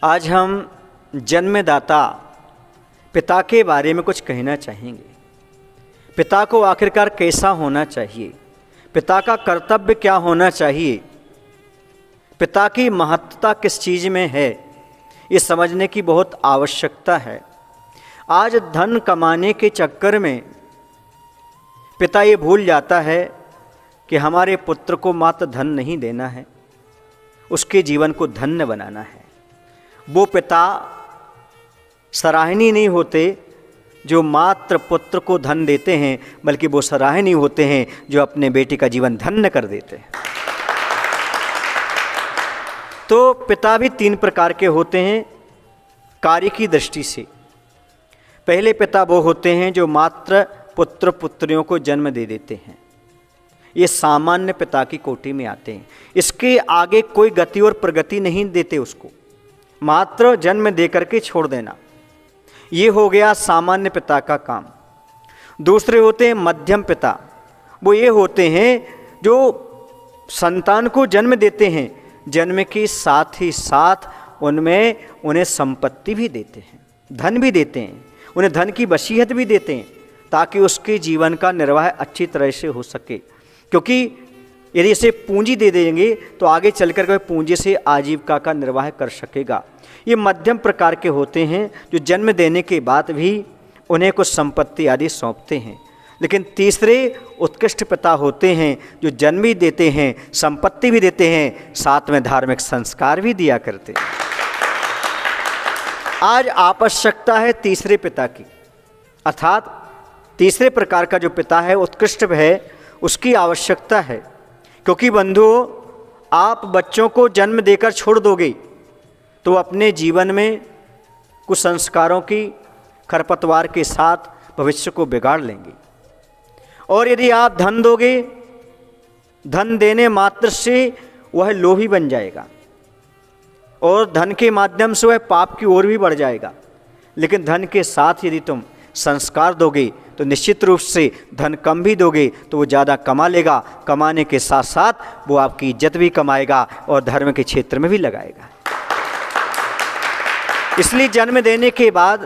आज हम जन्मदाता पिता के बारे में कुछ कहना चाहेंगे। पिता को आखिरकार कैसा होना चाहिए, पिता का कर्तव्य क्या होना चाहिए, पिता की महत्ता किस चीज़ में है, ये समझने की बहुत आवश्यकता है। आज धन कमाने के चक्कर में पिता ये भूल जाता है कि हमारे पुत्र को मात्र धन नहीं देना है, उसके जीवन को धन्य बनाना है। वो पिता सराहनीय नहीं होते जो मात्र पुत्र को धन देते हैं, बल्कि वो सराहनीय होते हैं जो अपने बेटे का जीवन धन्य कर देते हैं। तो पिता भी तीन प्रकार के होते हैं कार्य की दृष्टि से। पहले पिता वो होते हैं जो मात्र पुत्र पुत्रियों को जन्म दे देते हैं, ये सामान्य पिता की कोटि में आते हैं। इसके आगे कोई गति और प्रगति नहीं देते, उसको मात्र जन्म दे करके छोड़ देना, ये हो गया सामान्य पिता का काम। दूसरे होते हैं मध्यम पिता, वो ये होते हैं जो संतान को जन्म देते हैं, जन्म के साथ ही साथ उनमें उन्हें संपत्ति भी देते हैं, धन भी देते हैं, उन्हें धन की वसीयत भी देते हैं ताकि उसके जीवन का निर्वाह अच्छी तरह से हो सके। क्योंकि यदि इसे पूंजी दे देंगे तो आगे चलकर वह पूंजी से आजीविका का निर्वाह कर सकेगा। ये मध्यम प्रकार के होते हैं जो जन्म देने के बाद भी उन्हें कुछ संपत्ति आदि सौंपते हैं। लेकिन तीसरे उत्कृष्ट पिता होते हैं जो जन्म भी देते हैं, संपत्ति भी देते हैं, साथ में धार्मिक संस्कार भी दिया करते हैं। आज आवश्यकता है तीसरे पिता की, अर्थात तीसरे प्रकार का जो पिता है, उत्कृष्ट है, उसकी आवश्यकता है। क्योंकि बंधुओं, आप बच्चों को जन्म देकर छोड़ दोगे तो अपने जीवन में कुछ संस्कारों की खरपतवार के साथ भविष्य को बिगाड़ लेंगे। और यदि आप धन दोगे, धन देने मात्र से वह लोभी बन जाएगा और धन के माध्यम से वह पाप की ओर भी बढ़ जाएगा। लेकिन धन के साथ यदि तुम संस्कार दोगे तो निश्चित रूप से धन कम भी दोगे तो वो ज़्यादा कमा लेगा, कमाने के साथ साथ वो आपकी इज्जत भी कमाएगा और धर्म के क्षेत्र में भी लगाएगा। इसलिए जन्म देने के बाद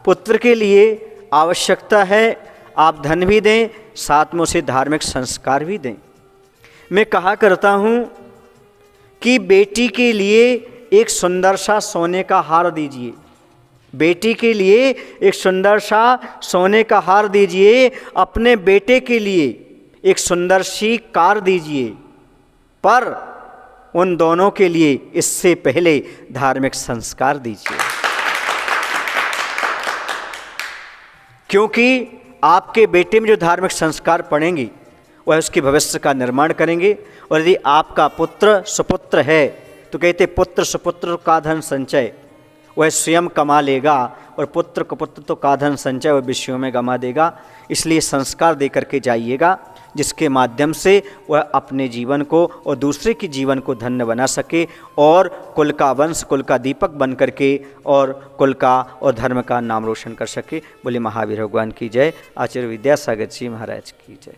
पुत्र के लिए आवश्यकता है आप धन भी दें, साथ में उसे धार्मिक संस्कार भी दें। मैं कहा करता हूँ कि बेटी के लिए एक सुंदर सा सोने का हार दीजिए, बेटी के लिए एक सुंदर सा सोने का हार दीजिए, अपने बेटे के लिए एक सुंदर सी कार दीजिए, पर उन दोनों के लिए इससे पहले धार्मिक संस्कार दीजिए। क्योंकि आपके बेटे में जो धार्मिक संस्कार पड़ेंगे वह उसके भविष्य का निर्माण करेंगे। और यदि आपका पुत्र सुपुत्र है तो कहते पुत्र सुपुत्र का धन संचय, वह स्वयं कमा लेगा, और पुत्र कुपुत्र तो का धन संचय वह विषयों में गमा देगा। इसलिए संस्कार दे करके जाइएगा जिसके माध्यम से वह अपने जीवन को और दूसरे के जीवन को धन्य बना सके और कुल का वंश, कुल का दीपक बन करके और कुल का और धर्म का नाम रोशन कर सके। बोले महावीर भगवान की जय। आचार्य विद्यासागर जी महाराज की जय।